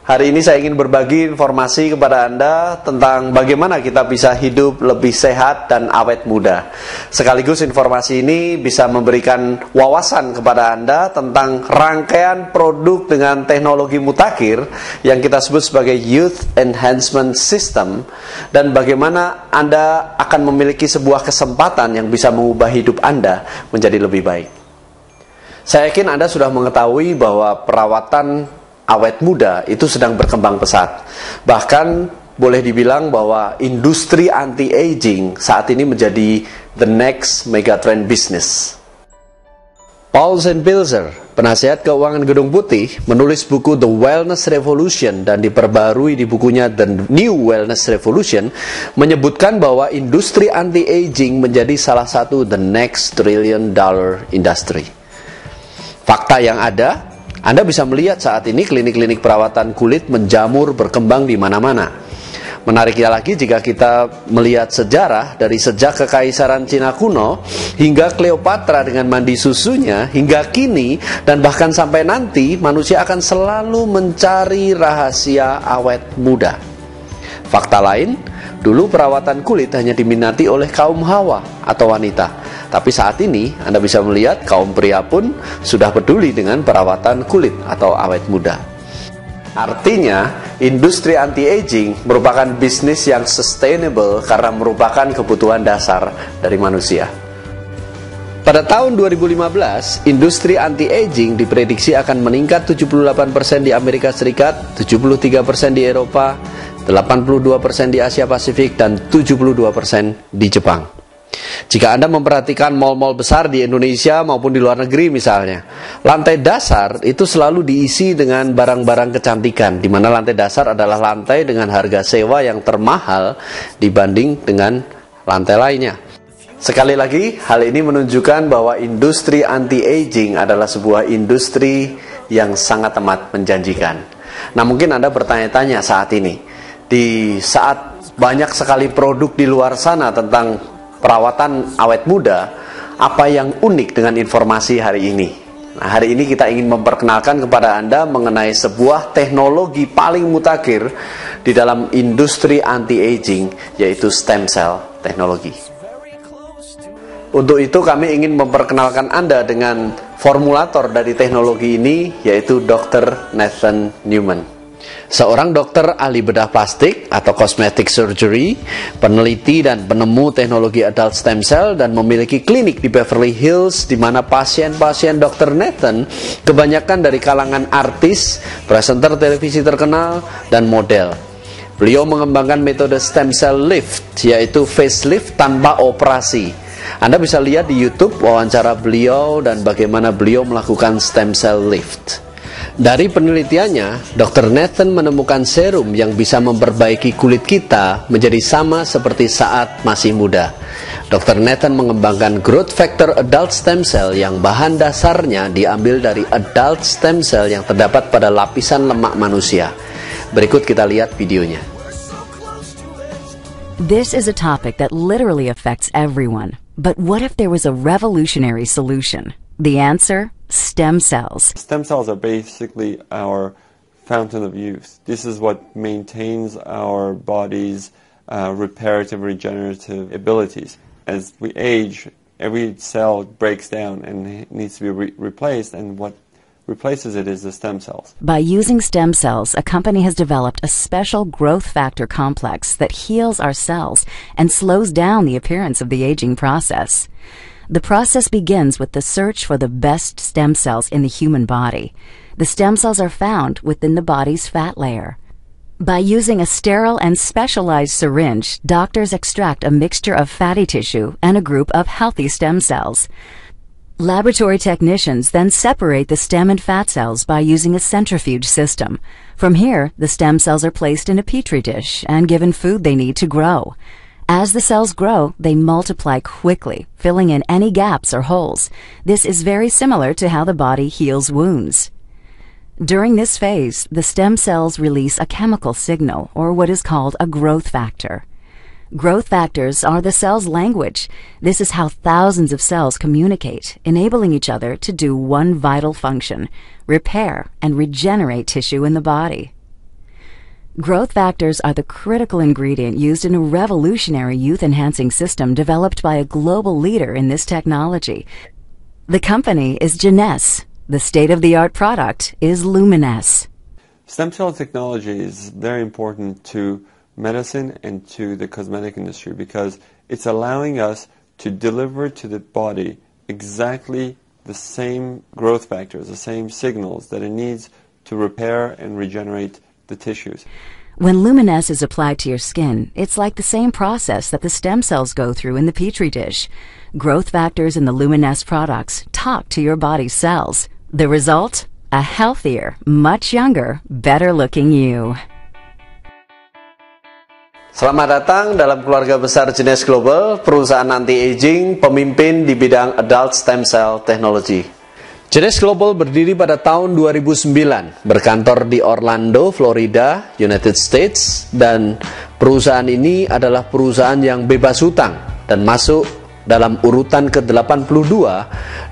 Hari ini saya ingin berbagi informasi kepada Anda tentang bagaimana kita bisa hidup lebih sehat dan awet muda. Sekaligus informasi ini bisa memberikan wawasan kepada Anda tentang rangkaian produk dengan teknologi mutakhir yang kita sebut sebagai Youth Enhancement System, dan bagaimana Anda akan memiliki sebuah kesempatan yang bisa mengubah hidup Anda menjadi lebih baik. Saya yakin Anda sudah mengetahui bahwa perawatan awet muda itu sedang berkembang pesat. Bahkan boleh dibilang bahwa industri anti-aging saat ini menjadi the next megatrend business. Paul Pilzer, penasihat keuangan Gedung Putih, menulis buku The Wellness Revolution dan diperbarui di bukunya The New Wellness Revolution, menyebutkan bahwa industri anti-aging menjadi salah satu the next trillion-dollar industry. Fakta yang ada, Anda bisa melihat saat ini klinik-klinik perawatan kulit menjamur berkembang di mana-mana. Menariknya lagi jika kita melihat sejarah dari sejak kekaisaran Cina kuno hingga Cleopatra dengan mandi susunya hingga kini dan bahkan sampai nanti, manusia akan selalu mencari rahasia awet muda. Fakta lain, dulu perawatan kulit hanya diminati oleh kaum hawa atau wanita. Tapi saat ini Anda bisa melihat kaum pria pun sudah peduli dengan perawatan kulit atau awet muda. Artinya, industri anti-aging merupakan bisnis yang sustainable karena merupakan kebutuhan dasar dari manusia. Pada tahun 2015, industri anti-aging diprediksi akan meningkat 78% di Amerika Serikat, 73% di Eropa, 82% di Asia Pasifik, dan 72% di Jepang. Jika Anda memperhatikan mal-mal besar di Indonesia maupun di luar negeri misalnya, lantai dasar itu selalu diisi dengan barang-barang kecantikan, di mana lantai dasar adalah lantai dengan harga sewa yang termahal dibanding dengan lantai lainnya. Sekali lagi, hal ini menunjukkan bahwa industri anti-aging adalah sebuah industri yang sangat amat menjanjikan. Nah, mungkin Anda bertanya-tanya saat ini, di saat banyak sekali produk di luar sana tentang perawatan awet muda, apa yang unik dengan informasi hari ini? Nah, hari ini kita ingin memperkenalkan kepada Anda mengenai sebuah teknologi paling mutakhir di dalam industri anti-aging, yaitu stem cell teknologi. Untuk itu kami ingin memperkenalkan Anda dengan formulator dari teknologi ini, yaitu Dr. Nathan Newman. Seorang dokter ahli bedah plastik atau cosmetic surgery, peneliti dan penemu teknologi adult stem cell, dan memiliki klinik di Beverly Hills di mana pasien-pasien Dr. Nathan kebanyakan dari kalangan artis, presenter televisi terkenal, dan model. Beliau mengembangkan metode stem cell lift, yaitu facelift tanpa operasi. Anda bisa lihat di YouTube wawancara beliau dan bagaimana beliau melakukan stem cell lift. Dari penelitiannya, Dr. Nathan menemukan serum yang bisa memperbaiki kulit kita menjadi sama seperti saat masih muda. Dr. Nathan mengembangkan growth factor adult stem cell yang bahan dasarnya diambil dari adult stem cell yang terdapat pada lapisan lemak manusia. Berikut kita lihat videonya. This is a topic that literally affects everyone. But what if there was a revolutionary solution? The answer? Stem cells. Stem cells are basically our fountain of youth. This is what maintains our body's reparative, regenerative abilities. As we age, every cell breaks down and needs to be replaced, and what replaces it is the stem cells. By using stem cells, a company has developed a special growth factor complex that heals our cells and slows down the appearance of the aging process. The process begins with the search for the best stem cells in the human body. The stem cells are found within the body's fat layer. By using a sterile and specialized syringe, doctors extract a mixture of fatty tissue and a group of healthy stem cells. Laboratory technicians then separate the stem and fat cells by using a centrifuge system. From here, the stem cells are placed in a petri dish and given food they need to grow. As the cells grow, they multiply quickly, filling in any gaps or holes. This is very similar to how the body heals wounds. During this phase, the stem cells release a chemical signal, or what is called a growth factor. Growth factors are the cell's language. This is how thousands of cells communicate, enabling each other to do one vital function: repair and regenerate tissue in the body. Growth factors are the critical ingredient used in a revolutionary youth-enhancing system developed by a global leader in this technology. The company is Genes. The state-of-the-art product is Luminesce. Stem cell technology is very important to medicine and to the cosmetic industry because it's allowing us to deliver to the body exactly the same growth factors, the same signals that it needs to repair and regenerate the tissues. When Luminesce is applied to your skin, it's like the same process that the stem cells go through in the Petri dish. Growth factors in the Luminesce products talk to your body's cells. The result? A healthier, much younger, better-looking you. Selamat datang dalam keluarga besar Genes Global, perusahaan anti-aging, pemimpin di bidang adult stem cell technology. Genes Global berdiri pada tahun 2009, berkantor di Orlando, Florida, United States, dan perusahaan ini adalah perusahaan yang bebas hutang dan masuk dalam urutan ke-82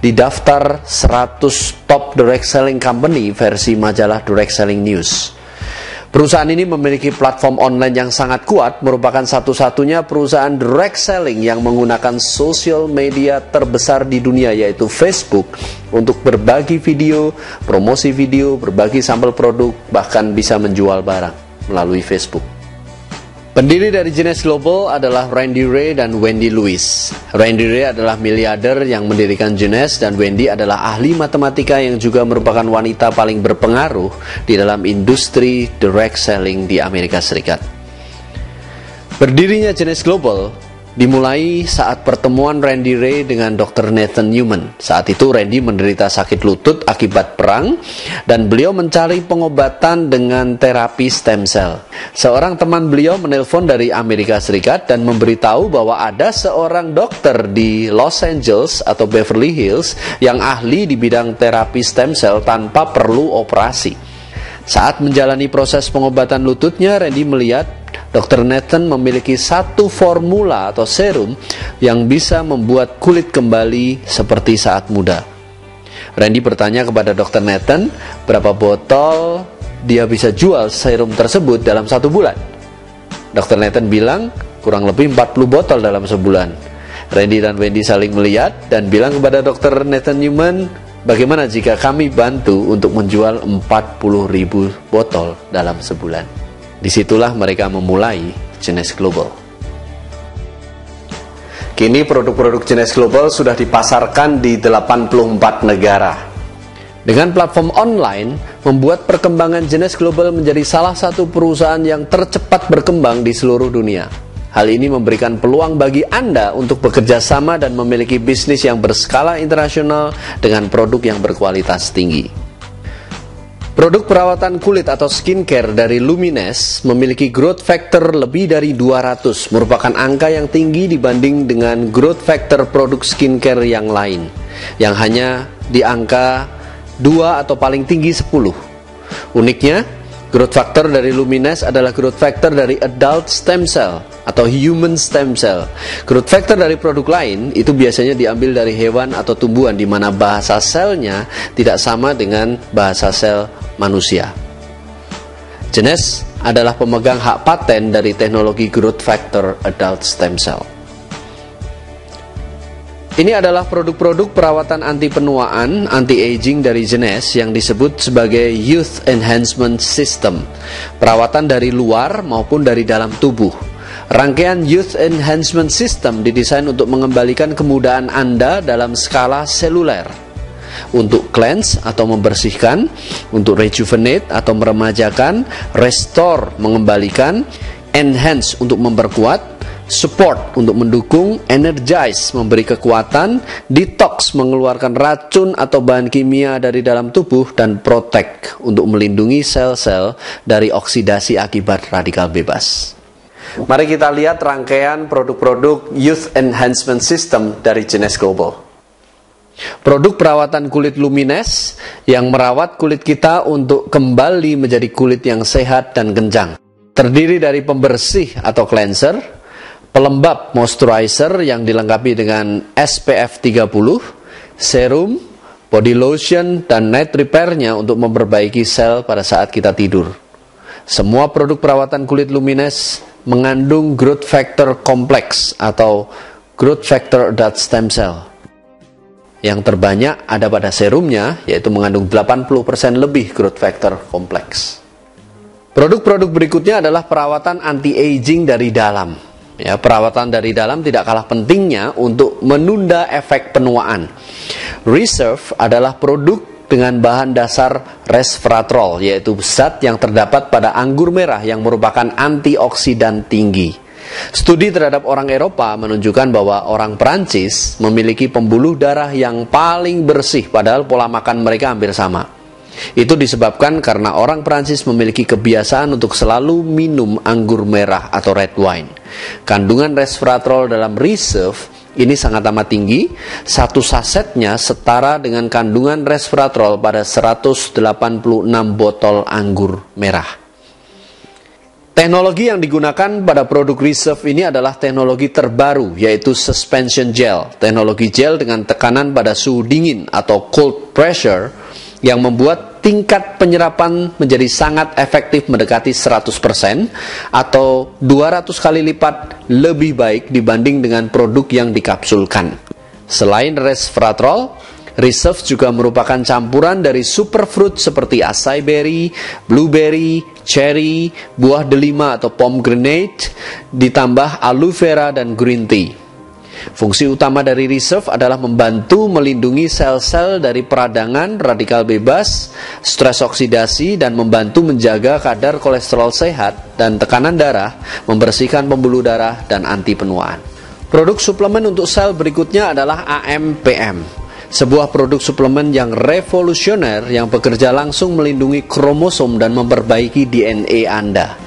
di daftar 100 top direct selling company versi majalah Direct Selling News. Perusahaan ini memiliki platform online yang sangat kuat, merupakan satu-satunya perusahaan direct selling yang menggunakan social media terbesar di dunia, yaitu Facebook, untuk berbagi video, promosi video, berbagi sampel produk, bahkan bisa menjual barang melalui Facebook. Pendiri dari Genes Global adalah Randy Ray dan Wendy Lewis. Randy Ray adalah miliarder yang mendirikan Genes, dan Wendy adalah ahli matematika yang juga merupakan wanita paling berpengaruh di dalam industri direct selling di Amerika Serikat. Berdirinya Genes Global dimulai saat pertemuan Randy Ray dengan Dr. Nathan Newman. Saat itu Randy menderita sakit lutut akibat perang dan beliau mencari pengobatan dengan terapi stem cell. Seorang teman beliau menelpon dari Amerika Serikat dan memberitahu bahwa ada seorang dokter di Los Angeles atau Beverly Hills yang ahli di bidang terapi stem cell tanpa perlu operasi. Saat menjalani proses pengobatan lututnya, Randy melihat Dr. Nathan memiliki satu formula atau serum yang bisa membuat kulit kembali seperti saat muda. Randy bertanya kepada Dr. Nathan berapa botol dia bisa jual serum tersebut dalam 1 bulan. Dr. Nathan bilang kurang lebih 40 botol dalam sebulan. Randy dan Wendy saling melihat dan bilang kepada Dr. Nathan Newman, bagaimana jika kami bantu untuk menjual 40.000 botol dalam sebulan. Disitulah mereka memulai Genes Global. Kini produk-produk Genes Global sudah dipasarkan di 84 negara. Dengan platform online, membuat perkembangan Genes Global menjadi salah satu perusahaan yang tercepat berkembang di seluruh dunia. Hal ini memberikan peluang bagi Anda untuk bekerja sama dan memiliki bisnis yang berskala internasional dengan produk yang berkualitas tinggi. Produk perawatan kulit atau skincare dari Luminesce memiliki growth factor lebih dari 200, merupakan angka yang tinggi dibanding dengan growth factor produk skincare yang lain, yang hanya di angka 2 atau paling tinggi 10. Uniknya, growth factor dari Luminesce adalah growth factor dari adult stem cell atau human stem cell. Growth factor dari produk lain itu biasanya diambil dari hewan atau tumbuhan, di mana bahasa selnya tidak sama dengan bahasa sel manusia. Genes adalah pemegang hak paten dari teknologi growth factor adult stem cell. Ini adalah produk-produk perawatan anti penuaan, anti-aging dari Genes yang disebut sebagai Youth Enhancement System. Perawatan dari luar maupun dari dalam tubuh. Rangkaian Youth Enhancement System didesain untuk mengembalikan kemudahan Anda dalam skala seluler. Untuk cleanse atau membersihkan, untuk rejuvenate atau meremajakan, restore mengembalikan, enhance untuk memperkuat, support untuk mendukung, energize memberi kekuatan, detox mengeluarkan racun atau bahan kimia dari dalam tubuh, dan protect untuk melindungi sel-sel dari oksidasi akibat radikal bebas. Mari kita lihat rangkaian produk-produk Youth Enhancement System dari Genes Global. Produk perawatan kulit Luminesce yang merawat kulit kita untuk kembali menjadi kulit yang sehat dan kencang. Terdiri dari pembersih atau cleanser, pelembab moisturizer yang dilengkapi dengan SPF 30, serum, body lotion, dan night repair-nya untuk memperbaiki sel pada saat kita tidur. Semua produk perawatan kulit Luminous mengandung growth factor kompleks atau growth factor adult stem cell. Yang terbanyak ada pada serumnya, yaitu mengandung 80% lebih growth factor kompleks. Produk-produk berikutnya adalah perawatan anti-aging dari dalam. Ya, perawatan dari dalam tidak kalah pentingnya untuk menunda efek penuaan. Reserve adalah produk dengan bahan dasar resveratrol, yaitu zat yang terdapat pada anggur merah yang merupakan antioksidan tinggi. Studi terhadap orang Eropa menunjukkan bahwa orang Perancis memiliki pembuluh darah yang paling bersih, padahal pola makan mereka hampir sama. Itu disebabkan karena orang Perancis memiliki kebiasaan untuk selalu minum anggur merah atau red wine. Kandungan resveratrol dalam Reserve ini sangat amat tinggi. Satu sasetnya setara dengan kandungan resveratrol pada 186 botol anggur merah. Teknologi yang digunakan pada produk Reserve ini adalah teknologi terbaru, yaitu suspension gel. Teknologi gel dengan tekanan pada suhu dingin atau cold pressure yang membuat tingkat penyerapan menjadi sangat efektif mendekati 100% atau 200 kali lipat lebih baik dibanding dengan produk yang dikapsulkan. Selain resveratrol, Reserve juga merupakan campuran dari superfruit seperti acai berry, blueberry, cherry, buah delima atau pomegranate, ditambah aloe vera dan green tea. Fungsi utama dari Reserve adalah membantu melindungi sel-sel dari peradangan, radikal bebas, stres oksidasi, dan membantu menjaga kadar kolesterol sehat dan tekanan darah, membersihkan pembuluh darah, dan anti penuaan. Produk suplemen untuk sel berikutnya adalah AMPM. Sebuah produk suplemen yang revolusioner yang bekerja langsung melindungi kromosom dan memperbaiki DNA Anda.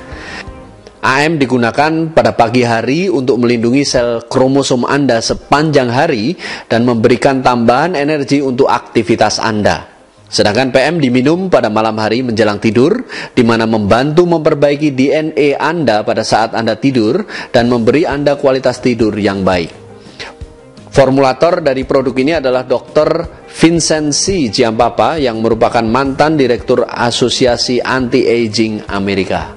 AM digunakan pada pagi hari untuk melindungi sel kromosom Anda sepanjang hari dan memberikan tambahan energi untuk aktivitas Anda. Sedangkan PM diminum pada malam hari menjelang tidur, di mana membantu memperbaiki DNA Anda pada saat Anda tidur dan memberi Anda kualitas tidur yang baik. Formulator dari produk ini adalah Dr. Vincent C. Giampapa yang merupakan mantan Direktur Asosiasi Anti-Aging Amerika.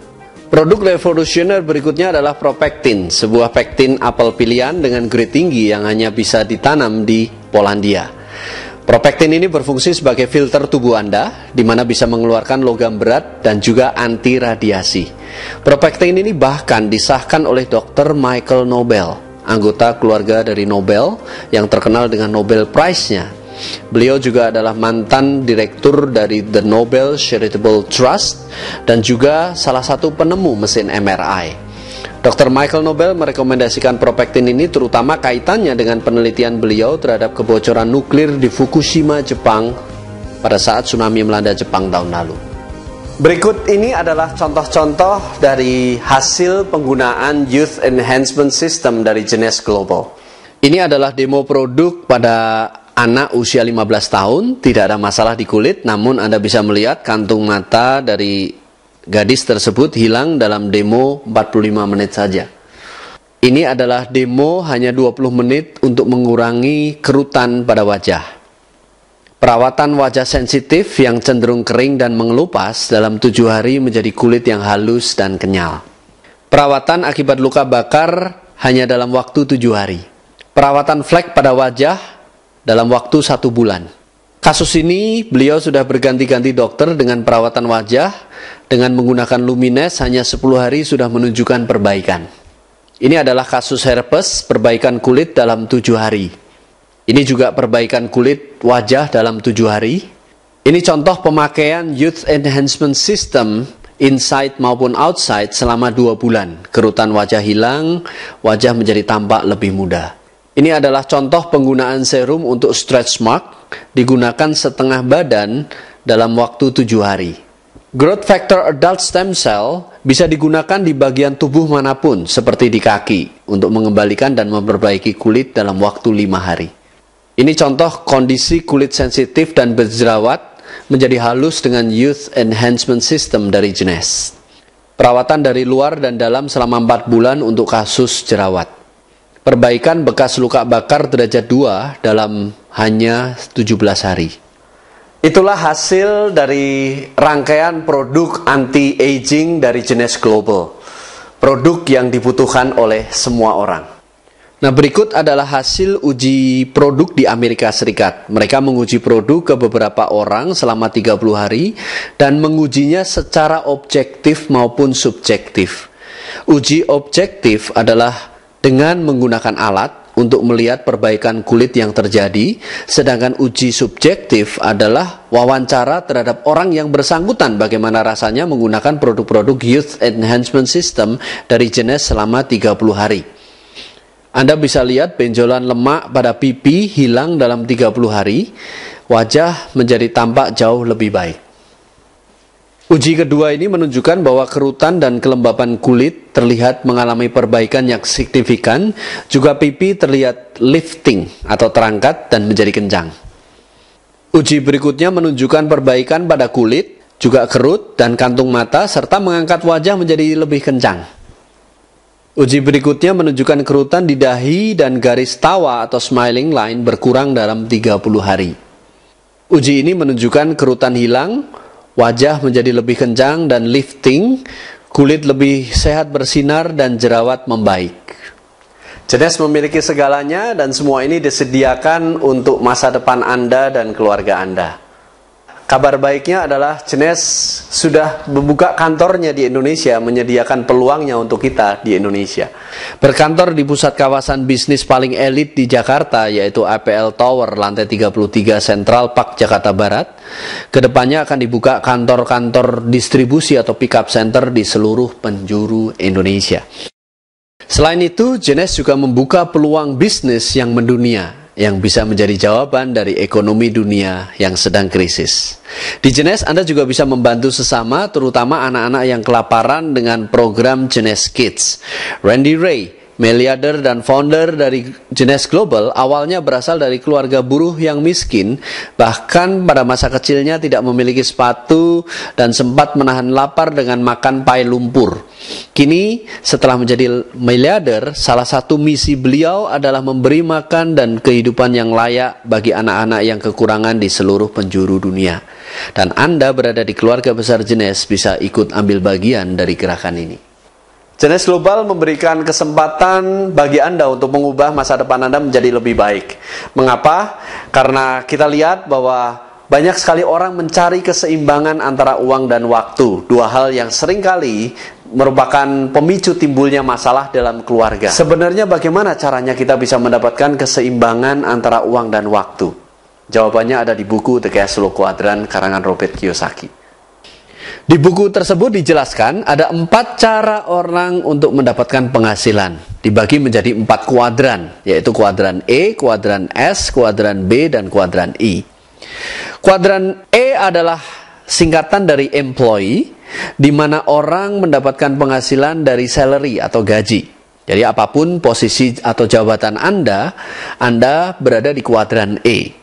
Produk revolusioner berikutnya adalah Propectin, sebuah pektin apel pilihan dengan grade tinggi yang hanya bisa ditanam di Polandia. Propectin ini berfungsi sebagai filter tubuh Anda, di mana bisa mengeluarkan logam berat dan juga anti radiasi. Propectin ini bahkan disahkan oleh Dr. Michael Nobel, anggota keluarga dari Nobel yang terkenal dengan Nobel Prize-nya. Beliau juga adalah mantan direktur dari The Nobel Charitable Trust dan juga salah satu penemu mesin MRI. Dr. Michael Nobel merekomendasikan Propectin ini terutama kaitannya dengan penelitian beliau terhadap kebocoran nuklir di Fukushima, Jepang pada saat tsunami melanda Jepang tahun lalu. Berikut ini adalah contoh-contoh dari hasil penggunaan Youth Enhancement System dari Genes Global. Ini adalah demo produk pada anak usia 15 tahun, tidak ada masalah di kulit, namun Anda bisa melihat kantung mata dari gadis tersebut hilang dalam demo 45 menit saja. Ini adalah demo hanya 20 menit untuk mengurangi kerutan pada wajah. Perawatan wajah sensitif yang cenderung kering dan mengelupas dalam 7 hari menjadi kulit yang halus dan kenyal. Perawatan akibat luka bakar hanya dalam waktu 7 hari. Perawatan flek pada wajah dalam waktu 1 bulan. Kasus ini beliau sudah berganti-ganti dokter dengan perawatan wajah. Dengan menggunakan Luminous hanya 10 hari sudah menunjukkan perbaikan. Ini adalah kasus herpes, perbaikan kulit dalam 7 hari. Ini juga perbaikan kulit wajah dalam 7 hari. Ini contoh pemakaian Youth Enhancement System inside maupun outside selama 2 bulan. Kerutan wajah hilang, wajah menjadi tampak lebih muda. Ini adalah contoh penggunaan serum untuk stretch mark, digunakan setengah badan dalam waktu 7 hari. Growth Factor Adult Stem Cell bisa digunakan di bagian tubuh manapun, seperti di kaki, untuk mengembalikan dan memperbaiki kulit dalam waktu 5 hari. Ini contoh kondisi kulit sensitif dan berjerawat menjadi halus dengan Youth Enhancement System dari Genes. Perawatan dari luar dan dalam selama 4 bulan untuk kasus jerawat. Perbaikan bekas luka bakar derajat 2 dalam hanya 17 hari. Itulah hasil dari rangkaian produk anti-aging dari Genesh Global. Produk yang dibutuhkan oleh semua orang. Nah, berikut adalah hasil uji produk di Amerika Serikat. Mereka menguji produk ke beberapa orang selama 30 hari dan mengujinya secara objektif maupun subjektif. Uji objektif adalah dengan menggunakan alat untuk melihat perbaikan kulit yang terjadi, sedangkan uji subjektif adalah wawancara terhadap orang yang bersangkutan bagaimana rasanya menggunakan produk-produk Youth Enhancement System dari Genesh selama 30 hari. Anda bisa lihat benjolan lemak pada pipi hilang dalam 30 hari, wajah menjadi tampak jauh lebih baik. Uji kedua ini menunjukkan bahwa kerutan dan kelembapan kulit terlihat mengalami perbaikan yang signifikan, juga pipi terlihat lifting atau terangkat dan menjadi kencang. Uji berikutnya menunjukkan perbaikan pada kulit, juga kerut dan kantung mata, serta mengangkat wajah menjadi lebih kencang. Uji berikutnya menunjukkan kerutan di dahi dan garis tawa atau smiling line berkurang dalam 30 hari. Uji ini menunjukkan kerutan hilang, wajah menjadi lebih kencang dan lifting, kulit lebih sehat bersinar dan jerawat membaik. Genesh memiliki segalanya dan semua ini disediakan untuk masa depan Anda dan keluarga Anda. Kabar baiknya adalah Genesh sudah membuka kantornya di Indonesia, menyediakan peluangnya untuk kita di Indonesia. Berkantor di pusat kawasan bisnis paling elit di Jakarta, yaitu APL Tower, lantai 33 Central Park, Jakarta Barat. Kedepannya akan dibuka kantor-kantor distribusi atau pick-up center di seluruh penjuru Indonesia. Selain itu, Genesh juga membuka peluang bisnis yang mendunia, yang bisa menjadi jawaban dari ekonomi dunia yang sedang krisis. Di Genesh, Anda juga bisa membantu sesama, terutama anak-anak yang kelaparan dengan program Genesh Kids. Randy Ray, miliarder dan founder dari Genesh Global, awalnya berasal dari keluarga buruh yang miskin, bahkan pada masa kecilnya tidak memiliki sepatu dan sempat menahan lapar dengan makan pai lumpur. Kini, setelah menjadi miliarder, salah satu misi beliau adalah memberi makan dan kehidupan yang layak bagi anak-anak yang kekurangan di seluruh penjuru dunia. Dan Anda berada di keluarga besar Genesh bisa ikut ambil bagian dari gerakan ini. Genesh Global memberikan kesempatan bagi Anda untuk mengubah masa depan Anda menjadi lebih baik. Mengapa? Karena kita lihat bahwa banyak sekali orang mencari keseimbangan antara uang dan waktu. Dua hal yang seringkali merupakan pemicu timbulnya masalah dalam keluarga. Sebenarnya bagaimana caranya kita bisa mendapatkan keseimbangan antara uang dan waktu? Jawabannya ada di buku The Cash Flow Quadrant karangan Robert Kiyosaki. Di buku tersebut dijelaskan ada 4 cara orang untuk mendapatkan penghasilan. Dibagi menjadi 4 kuadran, yaitu kuadran E, kuadran S, kuadran B, dan kuadran I. Kuadran E adalah singkatan dari employee, di mana orang mendapatkan penghasilan dari salary atau gaji. Jadi apapun posisi atau jabatan Anda berada di kuadran E.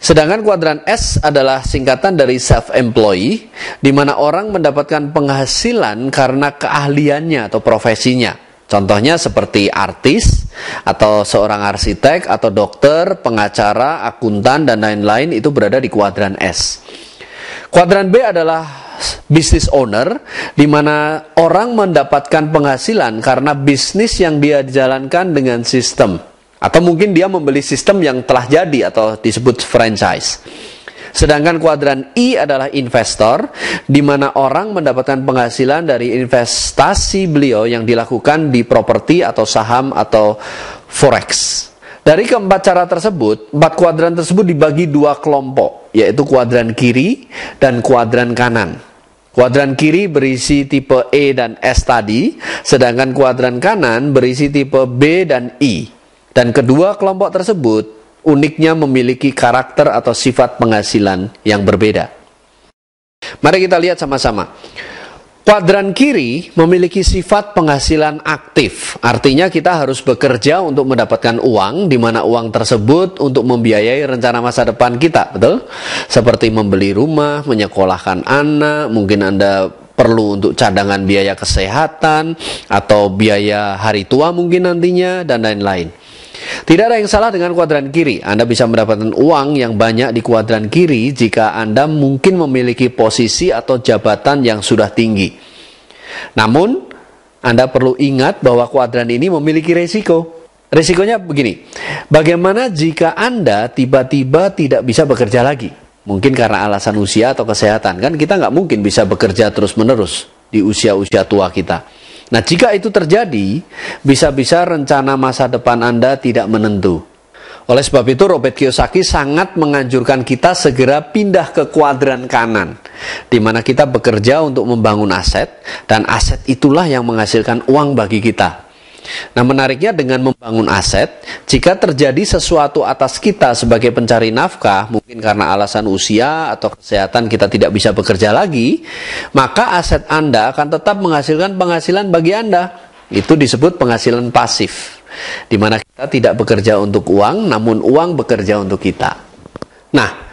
Sedangkan kuadran S adalah singkatan dari self-employee, di mana orang mendapatkan penghasilan karena keahliannya atau profesinya. Contohnya seperti artis, atau seorang arsitek, atau dokter, pengacara, akuntan, dan lain-lain, itu berada di kuadran S. Kuadran B adalah business owner, di mana orang mendapatkan penghasilan karena bisnis yang dia jalankan dengan sistem. Atau mungkin dia membeli sistem yang telah jadi atau disebut franchise. Sedangkan kuadran I adalah investor, di mana orang mendapatkan penghasilan dari investasi beliau yang dilakukan di properti atau saham atau forex. Dari keempat cara tersebut, 4 kuadran tersebut dibagi 2 kelompok, yaitu kuadran kiri dan kuadran kanan. Kuadran kiri berisi tipe E dan S tadi, sedangkan kuadran kanan berisi tipe B dan I. Dan kedua kelompok tersebut uniknya memiliki karakter atau sifat penghasilan yang berbeda. Mari kita lihat sama-sama. Kuadran kiri memiliki sifat penghasilan aktif. Artinya kita harus bekerja untuk mendapatkan uang, di mana uang tersebut untuk membiayai rencana masa depan kita, betul? Seperti membeli rumah, menyekolahkan anak, mungkin Anda perlu untuk cadangan biaya kesehatan, atau biaya hari tua mungkin nantinya, dan lain-lain. Tidak ada yang salah dengan kuadran kiri. Anda bisa mendapatkan uang yang banyak di kuadran kiri jika Anda mungkin memiliki posisi atau jabatan yang sudah tinggi. Namun, Anda perlu ingat bahwa kuadran ini memiliki resiko. Resikonya begini, bagaimana jika Anda tiba-tiba tidak bisa bekerja lagi? Mungkin karena alasan usia atau kesehatan. Kan kita nggak mungkin bisa bekerja terus-menerus di usia-usia tua kita. Nah, jika itu terjadi, bisa-bisa rencana masa depan Anda tidak menentu. Oleh sebab itu, Robert Kiyosaki sangat menganjurkan kita segera pindah ke kuadran kanan, di mana kita bekerja untuk membangun aset, dan aset itulah yang menghasilkan uang bagi kita. Nah, menariknya dengan membangun aset, jika terjadi sesuatu atas kita sebagai pencari nafkah, mungkin karena alasan usia atau kesehatan kita tidak bisa bekerja lagi, maka aset Anda akan tetap menghasilkan penghasilan bagi Anda. Itu disebut penghasilan pasif, di mana kita tidak bekerja untuk uang, namun uang bekerja untuk kita. Nah,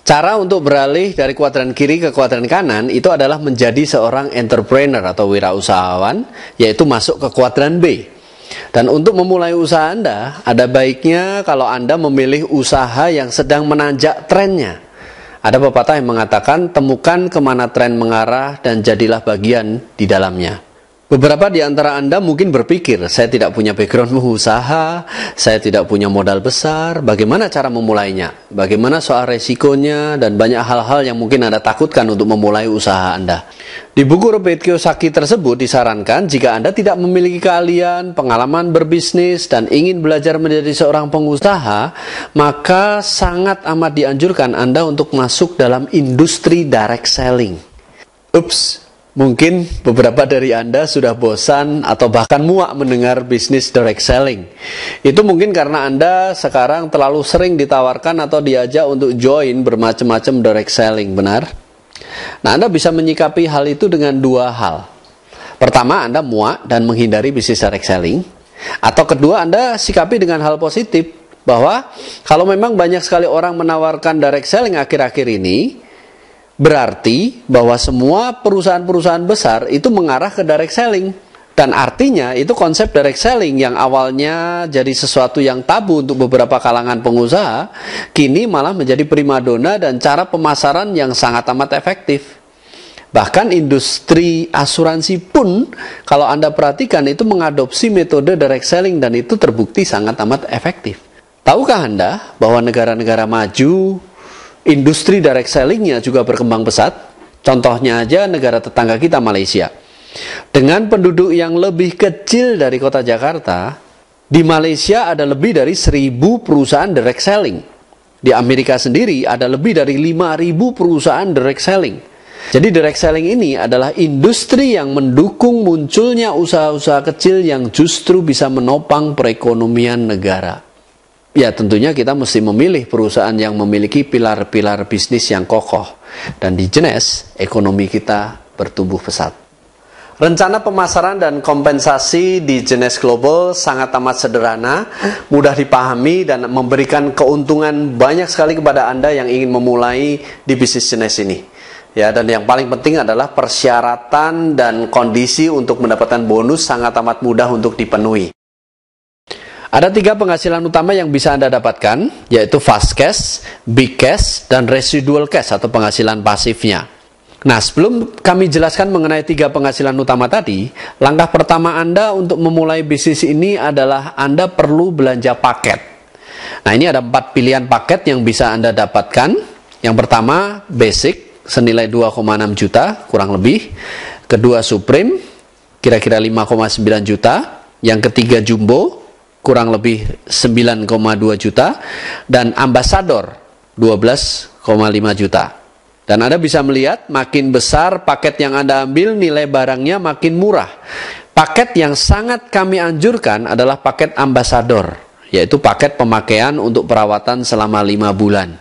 cara untuk beralih dari kuadran kiri ke kuadran kanan itu adalah menjadi seorang entrepreneur atau wirausahawan, yaitu masuk ke kuadran B. Dan untuk memulai usaha Anda, ada baiknya kalau Anda memilih usaha yang sedang menanjak trennya. Ada pepatah yang mengatakan, temukan kemana tren mengarah dan jadilah bagian di dalamnya. Beberapa di antara Anda mungkin berpikir, saya tidak punya background usaha, saya tidak punya modal besar, bagaimana cara memulainya? Bagaimana soal resikonya, dan banyak hal-hal yang mungkin Anda takutkan untuk memulai usaha Anda. Di buku Robert Kiyosaki tersebut disarankan, jika Anda tidak memiliki keahlian, pengalaman berbisnis, dan ingin belajar menjadi seorang pengusaha, maka sangat amat dianjurkan Anda untuk masuk dalam industri direct selling. Ups! Mungkin beberapa dari Anda sudah bosan atau bahkan muak mendengar bisnis direct selling. Itu mungkin karena Anda sekarang terlalu sering ditawarkan atau diajak untuk join bermacam-macam direct selling, benar? Nah, Anda bisa menyikapi hal itu dengan dua hal. Pertama, Anda muak dan menghindari bisnis direct selling. Atau kedua, Anda sikapi dengan hal positif, bahwa kalau memang banyak sekali orang menawarkan direct selling akhir-akhir ini, berarti bahwa semua perusahaan-perusahaan besar itu mengarah ke direct selling. Dan artinya itu konsep direct selling yang awalnya jadi sesuatu yang tabu untuk beberapa kalangan pengusaha, kini malah menjadi primadona dan cara pemasaran yang sangat amat efektif. Bahkan industri asuransi pun, kalau Anda perhatikan, itu mengadopsi metode direct selling dan itu terbukti sangat amat efektif. Tahukah Anda bahwa negara-negara maju industri direct selling-nya juga berkembang pesat? Contohnya aja negara tetangga kita, Malaysia. Dengan penduduk yang lebih kecil dari kota Jakarta, di Malaysia ada lebih dari 1.000 perusahaan direct selling. Di Amerika sendiri ada lebih dari 5.000 perusahaan direct selling. Jadi direct selling ini adalah industri yang mendukung munculnya usaha-usaha kecil yang justru bisa menopang perekonomian negara. Ya, tentunya kita mesti memilih perusahaan yang memiliki pilar-pilar bisnis yang kokoh. Dan di Jenes, ekonomi kita bertumbuh pesat. Rencana pemasaran dan kompensasi di Jenes Global sangat amat sederhana, mudah dipahami, dan memberikan keuntungan banyak sekali kepada Anda yang ingin memulai di bisnis Jenes ini. Ya, dan yang paling penting adalah persyaratan dan kondisi untuk mendapatkan bonus sangat amat mudah untuk dipenuhi. Ada 3 penghasilan utama yang bisa Anda dapatkan, yaitu fast cash, big cash, dan residual cash atau penghasilan pasifnya. Nah, sebelum kami jelaskan mengenai 3 penghasilan utama tadi, langkah pertama Anda untuk memulai bisnis ini adalah Anda perlu belanja paket. Nah, ini ada 4 pilihan paket yang bisa Anda dapatkan. Yang pertama, basic, senilai 2,6 juta, kurang lebih. Kedua, Supreme, kira-kira 5,9 juta. Yang ketiga, Jumbo, kurang lebih 9,2 juta, dan Ambassador 12,5 juta. Dan Anda bisa melihat makin besar paket yang Anda ambil, nilai barangnya makin murah. Paket yang sangat kami anjurkan adalah paket Ambassador, yaitu paket pemakaian untuk perawatan selama 5 bulan.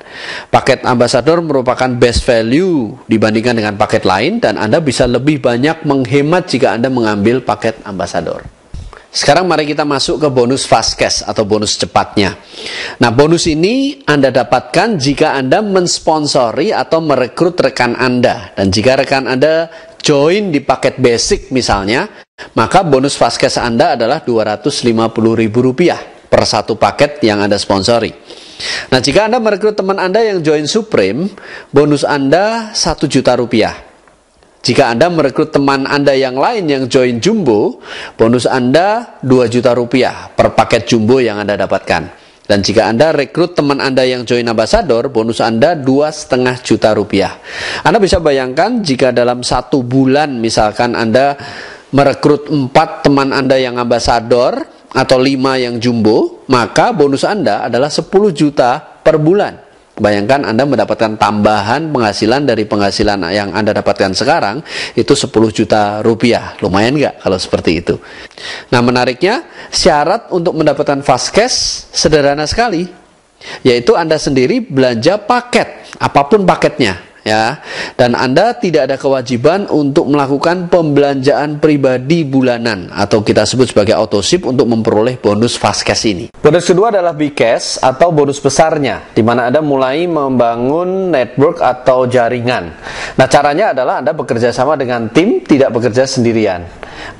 Paket Ambassador merupakan best value dibandingkan dengan paket lain, dan Anda bisa lebih banyak menghemat jika Anda mengambil paket Ambassador. Sekarang mari kita masuk ke bonus fast cash atau bonus cepatnya. Nah, bonus ini Anda dapatkan jika Anda mensponsori atau merekrut rekan Anda. Dan jika rekan Anda join di paket basic misalnya, maka bonus fast cash Anda adalah Rp250.000. per satu paket yang Anda sponsori. Nah, jika Anda merekrut teman Anda yang join Supreme, bonus Anda 1 juta rupiah. Jika Anda merekrut teman Anda yang lain yang join Jumbo, bonus Anda 2 juta rupiah per paket Jumbo yang Anda dapatkan. Dan jika Anda rekrut teman Anda yang join Ambassador, bonus Anda 2,5 juta rupiah. Anda bisa bayangkan jika dalam 1 bulan misalkan Anda merekrut 4 teman Anda yang Ambassador atau 5 yang Jumbo, maka bonus Anda adalah 10 juta per bulan. Bayangkan Anda mendapatkan tambahan penghasilan dari penghasilan yang Anda dapatkan sekarang itu 10 juta rupiah. Lumayan nggak kalau seperti itu? Nah, menariknya syarat untuk mendapatkan fast cash sederhana sekali, yaitu Anda sendiri belanja paket, apapun paketnya. Ya, dan Anda tidak ada kewajiban untuk melakukan pembelanjaan pribadi bulanan atau kita sebut sebagai autoship untuk memperoleh bonus fast cash ini. Bonus kedua adalah big cash atau bonus besarnya, di mana Anda mulai membangun network atau jaringan. Nah, caranya adalah Anda bekerja sama dengan tim, tidak bekerja sendirian.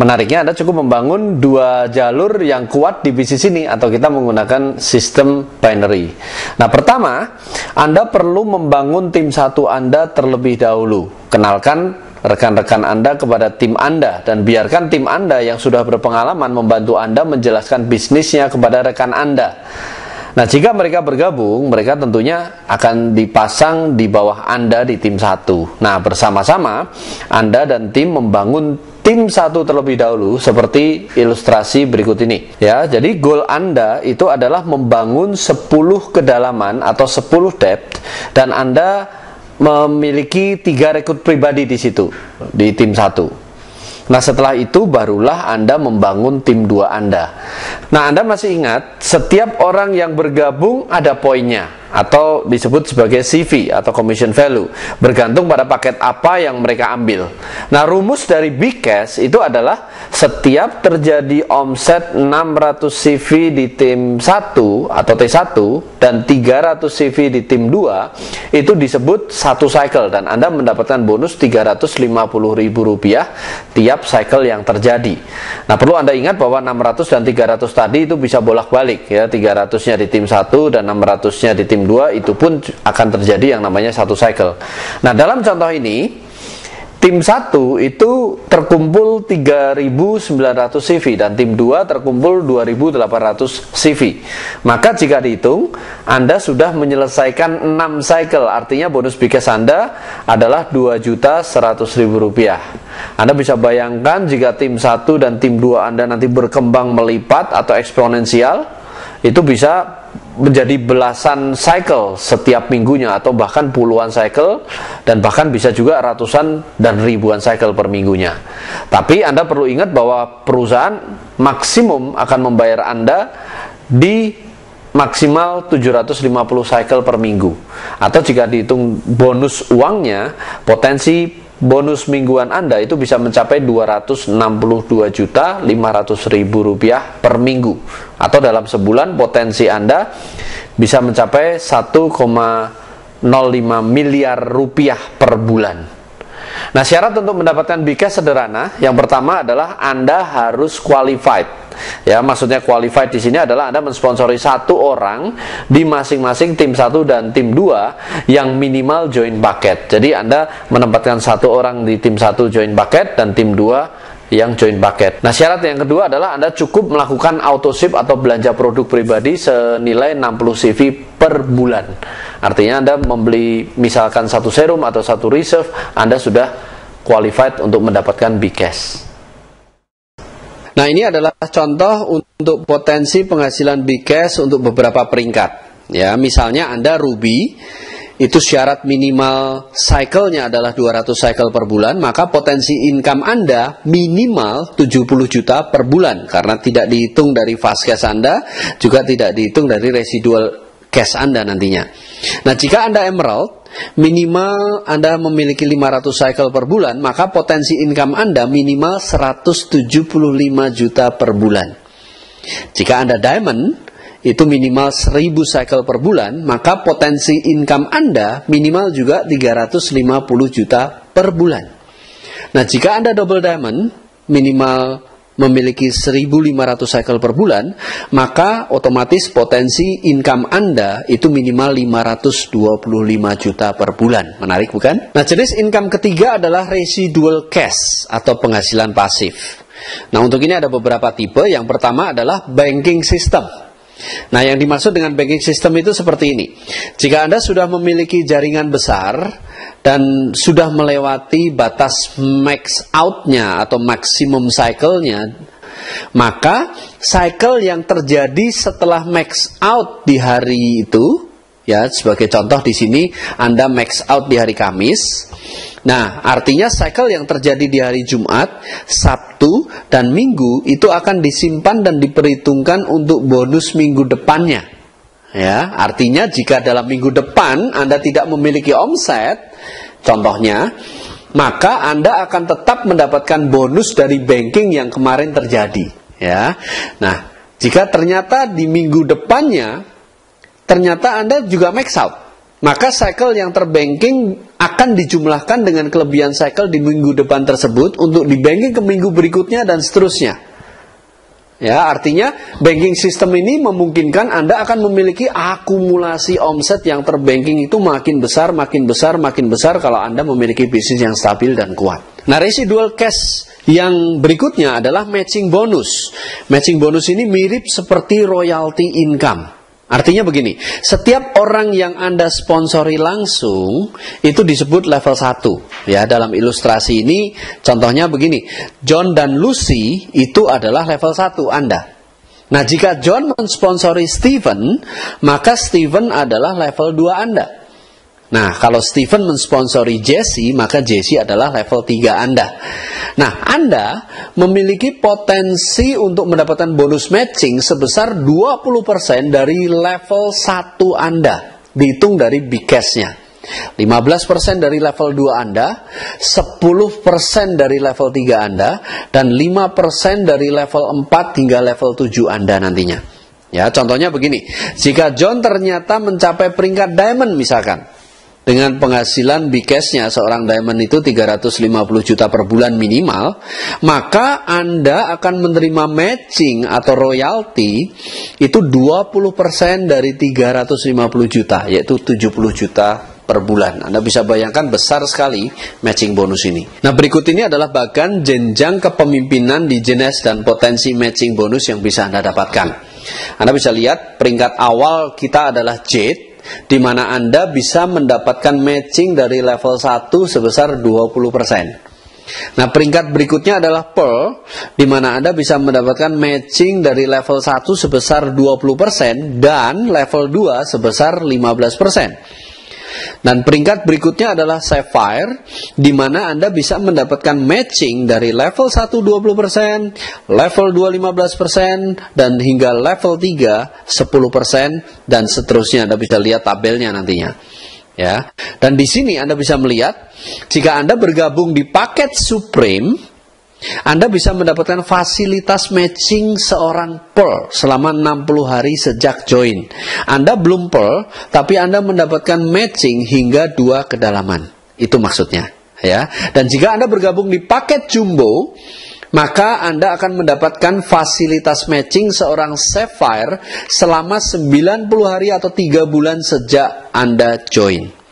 Menariknya Anda cukup membangun 2 jalur yang kuat di bisnis ini atau kita menggunakan sistem binary. Nah, pertama, Anda perlu membangun tim satu Anda terlebih dahulu. Kenalkan rekan-rekan Anda kepada tim Anda dan biarkan tim Anda yang sudah berpengalaman membantu Anda menjelaskan bisnisnya kepada rekan Anda. Nah, jika mereka bergabung, mereka tentunya akan dipasang di bawah Anda di tim satu. Nah, bersama-sama Anda dan tim membangun tim satu terlebih dahulu seperti ilustrasi berikut ini. Ya, jadi goal Anda itu adalah membangun 10 kedalaman atau 10 depth dan Anda memiliki 3 rekrut pribadi di situ di tim satu. Nah, setelah itu barulah Anda membangun tim 2 Anda. Nah, Anda masih ingat setiap orang yang bergabung ada poinnya atau disebut sebagai CV atau commission value, bergantung pada paket apa yang mereka ambil. Nah, rumus dari big cash itu adalah setiap terjadi omset 600 CV di tim 1 atau T1 dan 300 CV di tim 2 itu disebut satu cycle dan Anda mendapatkan bonus Rp350.000 tiap cycle yang terjadi. Nah, perlu Anda ingat bahwa 600 dan 300 tadi itu bisa bolak-balik ya, 300-nya di tim 1 dan 600-nya di tim 2 itu pun akan terjadi yang namanya satu cycle. Nah, dalam contoh ini tim 1 itu terkumpul 3.900 CV dan tim 2 terkumpul 2.800 CV. Maka jika dihitung, Anda sudah menyelesaikan 6 cycle. Artinya bonus big cash Anda adalah Rp2.100.000. Anda bisa bayangkan jika tim 1 dan tim 2 Anda nanti berkembang melipat atau eksponensial, itu bisa menjadi belasan cycle setiap minggunya atau bahkan puluhan cycle dan bahkan bisa juga ratusan dan ribuan cycle per minggunya. Tapi Anda perlu ingat bahwa perusahaan maksimum akan membayar Anda di maksimal 750 cycle per minggu. Atau jika dihitung bonus uangnya, potensi bonus mingguan Anda itu bisa mencapai Rp262.500.000 per minggu. Atau dalam sebulan potensi Anda bisa mencapai 1,05 miliar rupiah per bulan. Nah, syarat untuk mendapatkan big cash sederhana. Yang pertama adalah Anda harus qualified. Ya, maksudnya qualified di sini adalah Anda mensponsori 1 orang di masing-masing tim 1 dan tim 2 yang minimal join paket. Jadi Anda menempatkan 1 orang di tim 1 join paket dan tim 2 yang join paket. Nah, syarat yang kedua adalah Anda cukup melakukan autoship atau belanja produk pribadi senilai 60 CV per bulan. Artinya Anda membeli misalkan 1 serum atau 1 reserve, Anda sudah qualified untuk mendapatkan big cash. Nah, ini adalah contoh untuk potensi penghasilan big cash untuk beberapa peringkat. Ya, misalnya Anda Ruby, itu syarat minimal cycle-nya adalah 200 cycle per bulan, maka potensi income Anda minimal 70 juta per bulan, karena tidak dihitung dari fast cash Anda, juga tidak dihitung dari residual cash Anda nantinya. Nah, jika Anda Emerald, minimal Anda memiliki 500 cycle per bulan, maka potensi income Anda minimal 175 juta per bulan. Jika Anda Diamond, itu minimal 1000 cycle per bulan, maka potensi income Anda minimal juga 350 juta per bulan. Nah, jika Anda Double Diamond, minimal memiliki 1.500 cycle per bulan, maka otomatis potensi income Anda itu minimal 525 juta per bulan. Menarik bukan? Nah, jenis income ketiga adalah residual cash atau penghasilan pasif. Nah, untuk ini ada beberapa tipe. Yang pertama adalah banking system. Nah, yang dimaksud dengan banking system itu seperti ini. Jika Anda sudah memiliki jaringan besar dan sudah melewati batas max out-nya atau maksimum cycle-nya, maka cycle yang terjadi setelah max out di hari itu, ya, sebagai contoh di sini Anda max out di hari Kamis. Nah, artinya cycle yang terjadi di hari Jumat, Sabtu, dan Minggu itu akan disimpan dan diperhitungkan untuk bonus minggu depannya. Ya, artinya jika dalam minggu depan Anda tidak memiliki omset, contohnya, maka Anda akan tetap mendapatkan bonus dari banking yang kemarin terjadi. Ya, nah, jika ternyata di minggu depannya ternyata Anda juga max out, maka cycle yang terbanking akan dijumlahkan dengan kelebihan cycle di minggu depan tersebut untuk dibanking ke minggu berikutnya dan seterusnya. Ya, artinya banking system ini memungkinkan Anda akan memiliki akumulasi omset yang terbanking itu makin besar, makin besar, makin besar kalau Anda memiliki bisnis yang stabil dan kuat. Nah, residual cash yang berikutnya adalah matching bonus. Matching bonus ini mirip seperti royalty income. Artinya begini, setiap orang yang Anda sponsori langsung itu disebut level 1. Ya, dalam ilustrasi ini contohnya begini, John dan Lucy itu adalah level 1 Anda. Nah, jika John mensponsori Steven, maka Steven adalah level 2 Anda. Nah, kalau Steven mensponsori Jesse, maka Jesse adalah level 3 Anda. Nah, Anda memiliki potensi untuk mendapatkan bonus matching sebesar 20% dari level 1 Anda. Dihitung dari big cash-nya. 15% dari level 2 Anda, 10% dari level 3 Anda, dan 5% dari level 4 hingga level 7 Anda nantinya. Ya, contohnya begini. Jika John ternyata mencapai peringkat diamond misalkan, dengan penghasilan big cash-nya seorang diamond itu 350 juta per bulan minimal, maka Anda akan menerima matching atau royalty itu 20% dari 350 juta, yaitu 70 juta per bulan. Anda bisa bayangkan besar sekali matching bonus ini. Nah, berikut ini adalah bagian jenjang kepemimpinan di jenis dan potensi matching bonus yang bisa Anda dapatkan. Anda bisa lihat peringkat awal kita adalah Jade, di mana Anda bisa mendapatkan matching dari level 1 sebesar 20%. Nah, peringkat berikutnya adalah Pearl, di mana Anda bisa mendapatkan matching dari level 1 sebesar 20% dan level 2 sebesar 15%. Dan peringkat berikutnya adalah Sapphire, di mana Anda bisa mendapatkan matching dari level 1 20%, level 2 15%, dan hingga level 3 10%, dan seterusnya. Anda bisa lihat tabelnya nantinya. Ya. Dan di sini Anda bisa melihat, jika Anda bergabung di paket Supreme, Anda bisa mendapatkan fasilitas matching seorang Pearl selama 60 hari sejak join. Anda belum Pearl, tapi Anda mendapatkan matching hingga 2 kedalaman. Itu maksudnya. Ya. Dan jika Anda bergabung di paket Jumbo, maka Anda akan mendapatkan fasilitas matching seorang Sapphire selama 90 hari atau 3 bulan sejak Anda join.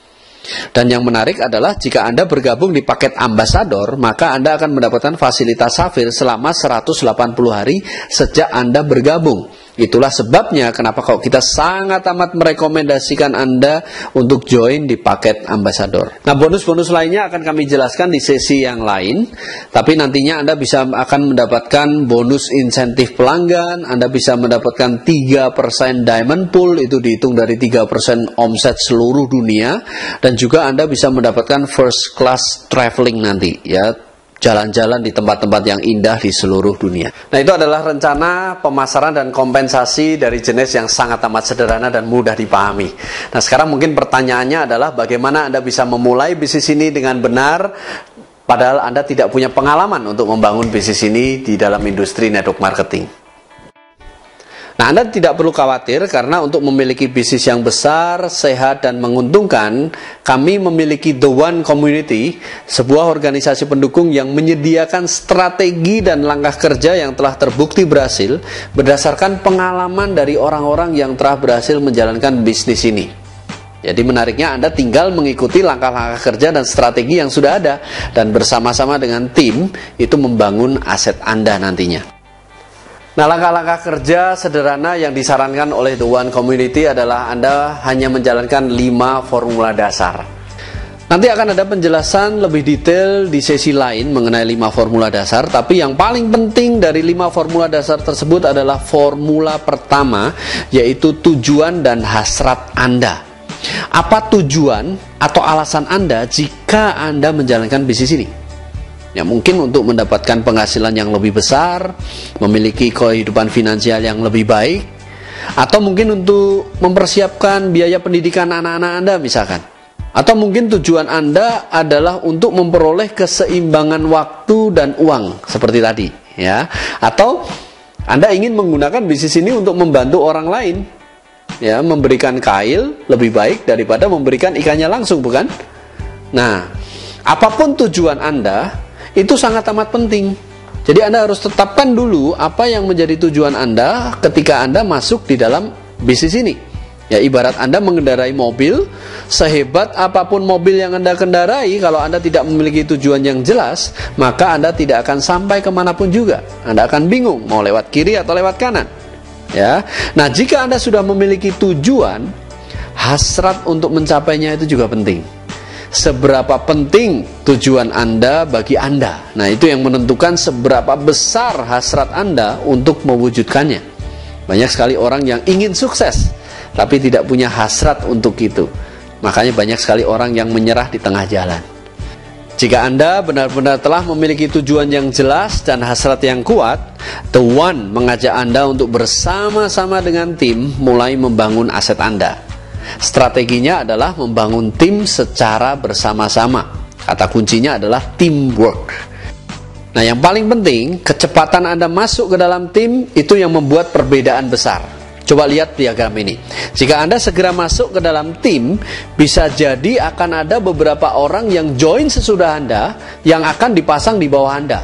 Dan yang menarik adalah jika Anda bergabung di paket Ambassador, maka Anda akan mendapatkan fasilitas Sapphire selama 180 hari sejak Anda bergabung. Itulah sebabnya kenapa kalau kita sangat amat merekomendasikan Anda untuk join di paket Ambassador. Nah, bonus-bonus lainnya akan kami jelaskan di sesi yang lain. Tapi nantinya Anda akan mendapatkan bonus insentif pelanggan. Anda bisa mendapatkan 3% diamond pool, itu dihitung dari 3% omset seluruh dunia. Dan juga Anda bisa mendapatkan first class traveling nanti, ya, jalan-jalan di tempat-tempat yang indah di seluruh dunia. Nah, itu adalah rencana pemasaran dan kompensasi dari jenis yang sangat amat sederhana dan mudah dipahami. Nah, sekarang mungkin pertanyaannya adalah bagaimana Anda bisa memulai bisnis ini dengan benar, padahal Anda tidak punya pengalaman untuk membangun bisnis ini di dalam industri network marketing. Nah, Anda tidak perlu khawatir karena untuk memiliki bisnis yang besar, sehat, dan menguntungkan, kami memiliki The One Community, sebuah organisasi pendukung yang menyediakan strategi dan langkah kerja yang telah terbukti berhasil berdasarkan pengalaman dari orang-orang yang telah berhasil menjalankan bisnis ini. Jadi menariknya Anda tinggal mengikuti langkah-langkah kerja dan strategi yang sudah ada dan bersama-sama dengan tim itu membangun aset Anda nantinya. Nah, langkah-langkah kerja sederhana yang disarankan oleh The One Community adalah Anda hanya menjalankan 5 formula dasar. Nanti akan ada penjelasan lebih detail di sesi lain mengenai 5 formula dasar, tapi yang paling penting dari 5 formula dasar tersebut adalah formula pertama, yaitu tujuan dan hasrat Anda. Apa tujuan atau alasan Anda jika Anda menjalankan bisnis ini? Ya, mungkin untuk mendapatkan penghasilan yang lebih besar, memiliki kehidupan finansial yang lebih baik, atau mungkin untuk mempersiapkan biaya pendidikan anak-anak Anda misalkan. Atau mungkin tujuan Anda adalah untuk memperoleh keseimbangan waktu dan uang seperti tadi, ya. Atau Anda ingin menggunakan bisnis ini untuk membantu orang lain, ya, memberikan kail lebih baik daripada memberikan ikannya langsung, bukan? Nah, apapun tujuan Anda, itu sangat amat penting. Jadi Anda harus tetapkan dulu apa yang menjadi tujuan Anda ketika Anda masuk di dalam bisnis ini. Ya, ibarat Anda mengendarai mobil, sehebat apapun mobil yang Anda kendarai, kalau Anda tidak memiliki tujuan yang jelas, maka Anda tidak akan sampai kemanapun juga. Anda akan bingung mau lewat kiri atau lewat kanan. Ya, nah jika Anda sudah memiliki tujuan, hasrat untuk mencapainya itu juga penting. Seberapa penting tujuan Anda bagi Anda. Nah, itu yang menentukan seberapa besar hasrat Anda untuk mewujudkannya. Banyak sekali orang yang ingin sukses, tapi tidak punya hasrat untuk itu. Makanya banyak sekali orang yang menyerah di tengah jalan. Jika Anda benar-benar telah memiliki tujuan yang jelas dan hasrat yang kuat, The One mengajak Anda untuk bersama-sama dengan tim mulai membangun aset Anda. Strateginya adalah membangun tim secara bersama-sama. Kata kuncinya adalah teamwork. Nah, yang paling penting, kecepatan Anda masuk ke dalam tim itu yang membuat perbedaan besar. Coba lihat diagram ini. Jika Anda segera masuk ke dalam tim, bisa jadi akan ada beberapa orang yang join sesudah Anda yang akan dipasang di bawah Anda.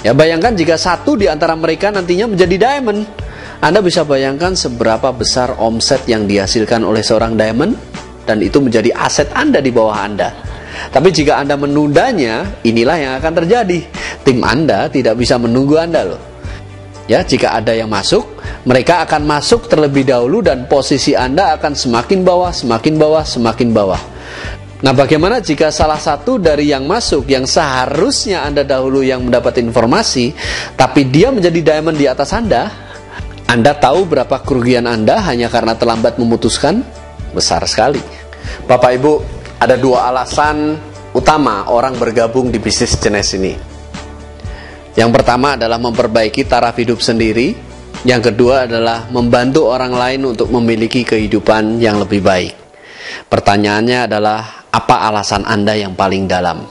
Ya, bayangkan jika satu di antara mereka nantinya menjadi diamond. Anda bisa bayangkan seberapa besar omset yang dihasilkan oleh seorang diamond, dan itu menjadi aset Anda di bawah Anda. Tapi jika Anda menundanya, inilah yang akan terjadi. Tim Anda tidak bisa menunggu Anda loh. Ya, jika ada yang masuk, mereka akan masuk terlebih dahulu dan posisi Anda akan semakin bawah, semakin bawah, semakin bawah. Nah, bagaimana jika salah satu dari yang masuk, yang seharusnya Anda dahulu yang mendapat informasi, tapi dia menjadi diamond di atas Anda tahu berapa kerugian Anda hanya karena terlambat memutuskan? Besar sekali. Bapak Ibu, ada 2 alasan utama orang bergabung di bisnis jenis ini. Yang pertama adalah memperbaiki taraf hidup sendiri. Yang kedua adalah membantu orang lain untuk memiliki kehidupan yang lebih baik. Pertanyaannya adalah, apa alasan Anda yang paling dalam?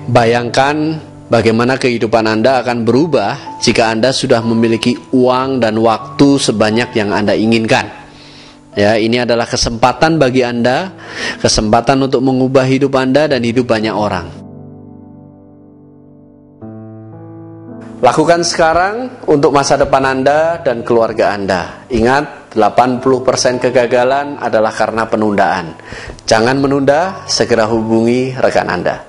Bayangkan bagaimana kehidupan Anda akan berubah jika Anda sudah memiliki uang dan waktu sebanyak yang Anda inginkan. Ya, ini adalah kesempatan bagi Anda, kesempatan untuk mengubah hidup Anda dan hidup banyak orang. Lakukan sekarang untuk masa depan Anda dan keluarga Anda. Ingat, 80% kegagalan adalah karena penundaan. Jangan menunda, segera hubungi rekan Anda.